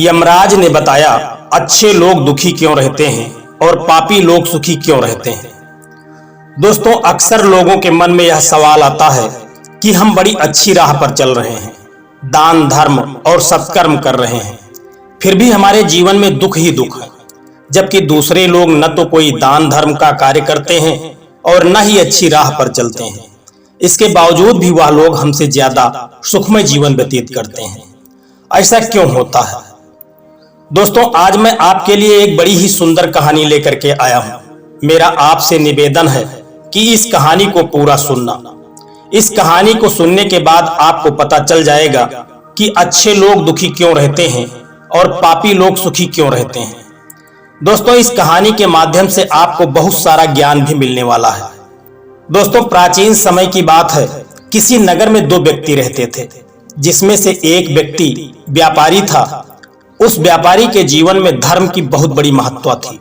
यमराज ने बताया, अच्छे लोग दुखी क्यों रहते हैं और पापी लोग सुखी क्यों रहते हैं। दोस्तों, अक्सर लोगों के मन में यह सवाल आता है कि हम बड़ी अच्छी राह पर चल रहे हैं, दान धर्म और सत्कर्म कर रहे हैं, फिर भी हमारे जीवन में दुख ही दुख है, जबकि दूसरे लोग न तो कोई दान धर्म का कार्य करते हैं और न ही अच्छी राह पर चलते हैं। इसके बावजूद भी वह लोग हमसे ज्यादा सुखमय जीवन व्यतीत करते हैं। ऐसा क्यों होता है? दोस्तों, आज मैं आपके लिए एक बड़ी ही सुंदर कहानी लेकर के आया हूं। मेरा आपसे निवेदन है कि इस कहानी को पूरा सुनना। इस कहानी को सुनने के बाद आपको पता चल जाएगा कि अच्छे लोग दुखी क्यों रहते हैं और पापी लोग सुखी क्यों रहते हैं। दोस्तों, इस कहानी के माध्यम से आपको बहुत सारा ज्ञान भी मिलने वाला है। दोस्तों, प्राचीन समय की बात है। किसी नगर में दो व्यक्ति रहते थे, जिसमें से एक व्यक्ति व्यापारी था। उस व्यापारी के जीवन में धर्म की बहुत बड़ी महत्ता थी।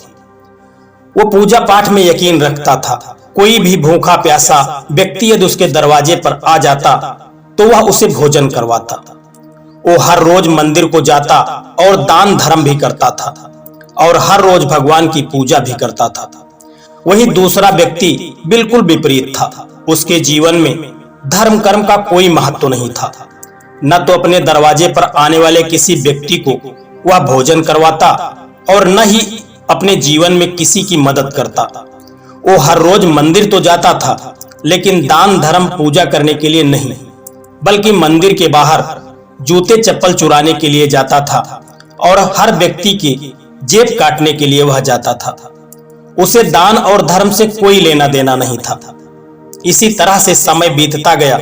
वो पूजा पाठ में यकीन रखता था। कोई भी भूखा प्यासा व्यक्ति यदि उसके दरवाजे पर आ जाता तो वह उसे भोजन करवाता। वो हर रोज मंदिर को जाता और दान धर्म भी करता था और हर रोज भगवान की पूजा भी करता था। वही दूसरा व्यक्ति बिल्कुल विपरीत था। उसके जीवन में धर्म कर्म का कोई महत्व नहीं था। न तो अपने दरवाजे पर आने वाले किसी व्यक्ति को वह भोजन करवाता और न ही अपने जीवन में किसी की मदद करता। वो हर रोज मंदिर तो जाता था, लेकिन दान धर्म पूजा करने के लिए नहीं, बल्कि मंदिर के बाहर जूते चप्पल चुराने के लिए जाता था और हर व्यक्ति की जेब काटने के लिए वह जाता था। उसे दान और धर्म से कोई लेना देना नहीं था। इसी तरह से समय बीतता गया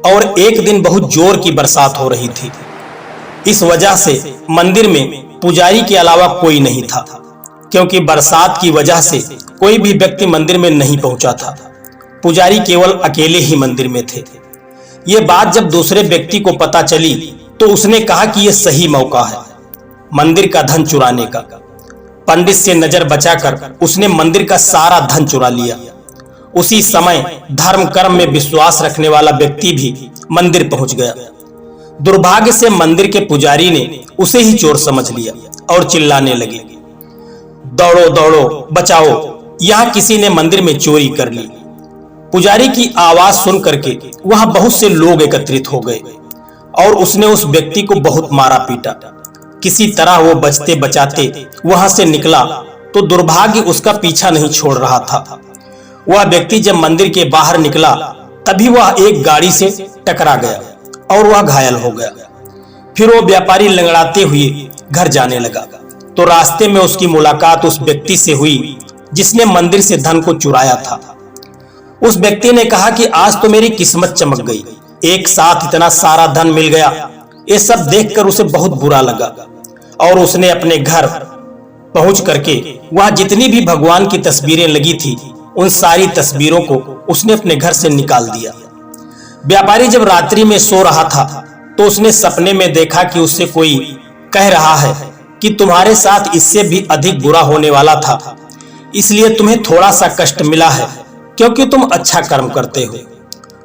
और एक दिन बहुत जोर की बरसात हो रही थी। इस वजह से मंदिर में पुजारी के अलावा कोई नहीं था, क्योंकि बरसात की वजह से कोई भी व्यक्ति मंदिर में नहीं पहुंचा था। पुजारी केवल अकेले ही मंदिर में थे। ये बात जब दूसरे व्यक्ति को पता चली तो उसने कहा कि यह सही मौका है मंदिर का धन चुराने का। पंडित से नजर बचाकर उसने मंदिर का सारा धन चुरा लिया। उसी समय धर्म कर्म में विश्वास रखने वाला व्यक्ति भी मंदिर पहुंच गया। दुर्भाग्य से मंदिर के पुजारी ने उसे ही चोर समझ लिया और चिल्लाने लगे, दौड़ो दौड़ो बचाओ, यहां किसी ने मंदिर में चोरी कर ली। पुजारी की आवाज सुन करके वहां बहुत से लोग एकत्रित हो गए और उसने उस व्यक्ति को बहुत मारा पीटा। किसी तरह वो बचते बचाते वहां से निकला तो दुर्भाग्य उसका पीछा नहीं छोड़ रहा था। वह व्यक्ति जब मंदिर के बाहर निकला तभी वह एक गाड़ी से टकरा गया और वह घायल हो गया। फिर वो व्यापारी लंगड़ाते हुए घर जाने लगा तो रास्ते में उसकी मुलाकात उस व्यक्ति से हुई जिसने मंदिर से धन को चुराया था। उस व्यक्ति ने कहा कि आज तो मेरी किस्मत चमक गई, एक साथ इतना सारा धन मिल गया। ये सब देखकर उसे बहुत बुरा लगा और उसने अपने घर पहुंच करके वहां जितनी भी भगवान की तस्वीरें लगी थी उन सारी तस्वीरों को उसने अपने घर से निकाल दिया। व्यापारी जब रात्रि में सो रहा था तो उसने सपने में देखा कि उससे कोई कह रहा है कि तुम्हारे साथ इससे भी अधिक बुरा होने वाला था, इसलिए तुम्हें थोड़ा सा कष्ट मिला है क्योंकि तुम अच्छा कर्म करते हो।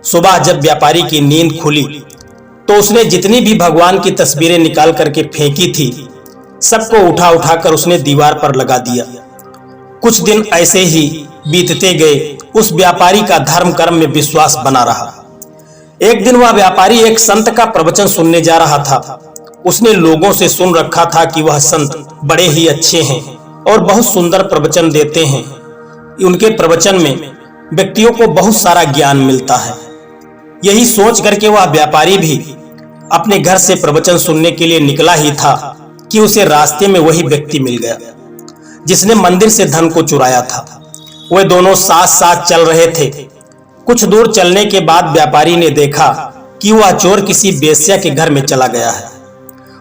सुबह जब व्यापारी की नींद खुली तो उसने जितनी भी भगवान की तस्वीरें निकाल करके फेंकी थी सबको उठा उठाकर उसने दीवार पर लगा दिया। कुछ दिन ऐसे ही बीतते गए। उस व्यापारी का धर्म कर्म में विश्वास बना रहा। एक दिन वह व्यापारी एक संत का प्रवचन सुनने जा रहा था। उसने लोगों से सुन रखा था कि वह संत बड़े ही अच्छे हैं और बहुत सुंदर प्रवचन देते हैं। उनके प्रवचन में व्यक्तियों को बहुत सारा ज्ञान मिलता है। यही सोच करके वह व्यापारी भी अपने घर से प्रवचन सुनने के लिए निकला ही था कि उसे रास्ते में वही व्यक्ति मिल गया जिसने मंदिर से धन को चुराया था। वे दोनों साथ साथ चल रहे थे। कुछ दूर चलने के बाद व्यापारी ने देखा कि वह चोर किसी वेश्या के घर में चला गया है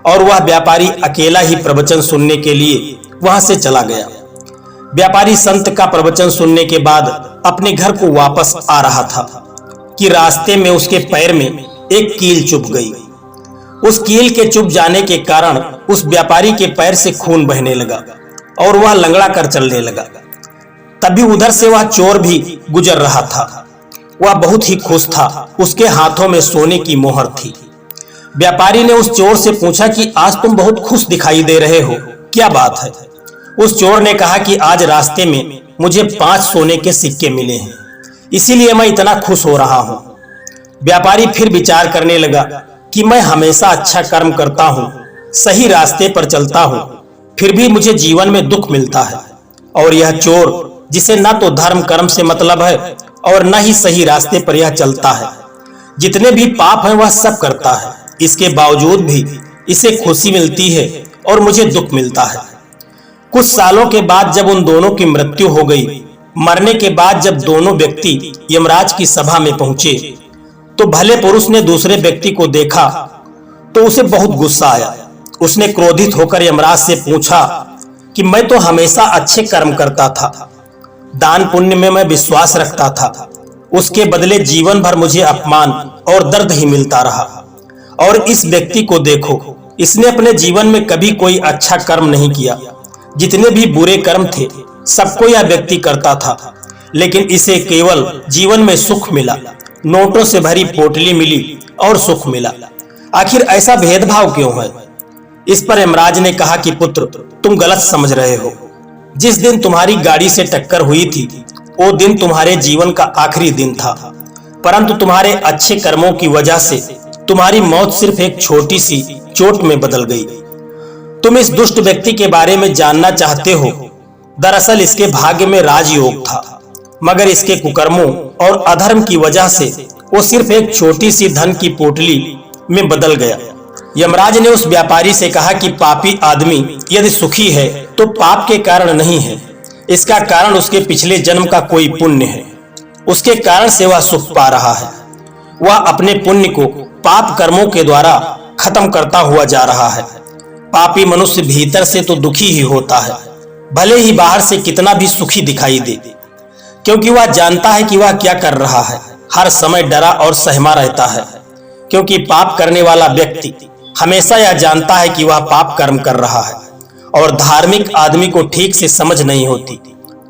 और वह व्यापारी अकेला ही प्रवचन सुनने के लिए वहां से चला गया। व्यापारी संत का प्रवचन सुनने के बाद अपने घर को वापस आ रहा था कि रास्ते में उसके पैर में एक कील चुभ गई। उस कील के चुभ जाने के कारण उस व्यापारी के पैर से खून बहने लगा और वह लंगड़ा कर चलने लगा। तभी उधर से वह चोर भी गुजर रहा था। वह बहुत ही खुश था। उसके हाथों में सोने की मोहर थी। व्यापारी ने उस चोर से पूछा कि आज तुम बहुत खुश दिखाई दे रहे हो, क्या बात है? उस चोर ने कहा कि आज रास्ते में मुझे 5 सोने के सिक्के मिले हैं, इसीलिए मैं इतना खुश हो रहा हूं। व्यापारी फिर विचार करने लगा कि मैं हमेशा अच्छा कर्म करता हूं, सही रास्ते पर चलता हूं, फिर भी मुझे जीवन में दुख मिलता है। और यह चोर, जिसे न तो धर्म कर्म से मतलब है और न ही सही रास्ते पर यह चलता है, जितने भी पाप हैं वह सब करता है, इसके बावजूद भी इसे खुशी मिलती है और मुझे दुख मिलता है। कुछ सालों के बाद जब उन दोनों की मृत्यु हो गई, मरने के बाद जब दोनों व्यक्ति यमराज की सभा में पहुंचे, तो भले पुरुष ने दूसरे व्यक्ति को देखा तो उसे बहुत गुस्सा आया। उसने क्रोधित होकर यमराज से पूछा कि मैं तो हमेशा अच्छे कर्म करता था, दान पुण्य में मैं विश्वास रखता था, उसके बदले जीवन भर मुझे अपमान और दर्द ही मिलता रहा। और इस व्यक्ति को देखो, इसने अपने जीवन में कभी कोई अच्छा कर्म नहीं किया, जितने भी बुरे कर्म थे सबको यह व्यक्ति करता था, लेकिन इसे केवल जीवन में सुख मिला, नोटों से भरी पोटली मिली और सुख मिला। आखिर ऐसा भेदभाव क्यों है? इस पर यमराज ने कहा कि पुत्र, तुम गलत समझ रहे हो। जिस दिन तुम्हारी गाड़ी से टक्कर हुई थी वो दिन तुम्हारे जीवन का आखिरी दिन था, परंतु तुम्हारे अच्छे कर्मों की वजह से तुम्हारी मौत सिर्फ एक छोटी सी चोट में बदल गई। तुम इस दुष्ट व्यक्ति के बारे में जानना चाहते हो। दरअसल इसके भाग्य में राजयोग था, मगर इसके कुकर्मों और अधर्म की वजह से वो सिर्फ एक छोटी सी धन की पोटली में बदल गया। यमराज ने उस व्यापारी से कहा कि पापी आदमी यदि सुखी है तो पाप के कारण नहीं है, इसका कारण उसके पिछले जन्म का कोई पुण्य है, उसके कारण से वह सुख पा रहा है। वह अपने पुण्य को पाप कर्मों के द्वारा खत्म करता हुआ जा रहा है। पापी मनुष्य भीतर से तो दुखी ही होता है, भले ही बाहर से कितना भी सुखी दिखाई दे, क्योंकि वह जानता है कि वह क्या कर रहा है। हर समय डरा और सहमा रहता है, क्योंकि पाप करने वाला व्यक्ति हमेशा यह जानता है कि वह पाप कर्म कर रहा है। और धार्मिक आदमी को ठीक से समझ नहीं होती,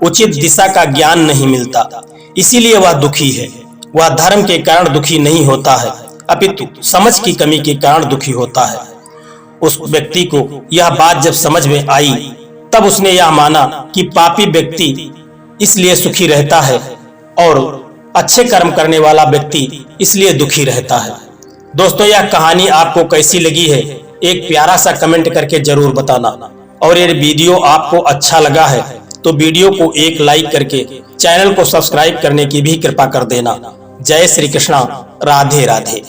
उचित दिशा का ज्ञान नहीं मिलता, इसीलिए वह दुखी है। वह धर्म के कारण दुखी नहीं होता है, अपितु समझ की कमी के कारण दुखी होता है। उस व्यक्ति को यह बात जब समझ में आई, तब उसने यह माना कि पापी व्यक्ति इसलिए सुखी रहता है और अच्छे कर्म करने वाला व्यक्ति इसलिए दुखी रहता है। दोस्तों, यह कहानी आपको कैसी लगी है एक प्यारा सा कमेंट करके जरूर बताना। और ये वीडियो आपको अच्छा लगा है तो वीडियो को एक लाइक करके चैनल को सब्सक्राइब करने की भी कृपा कर देना। जय श्री कृष्णा, राधे राधे।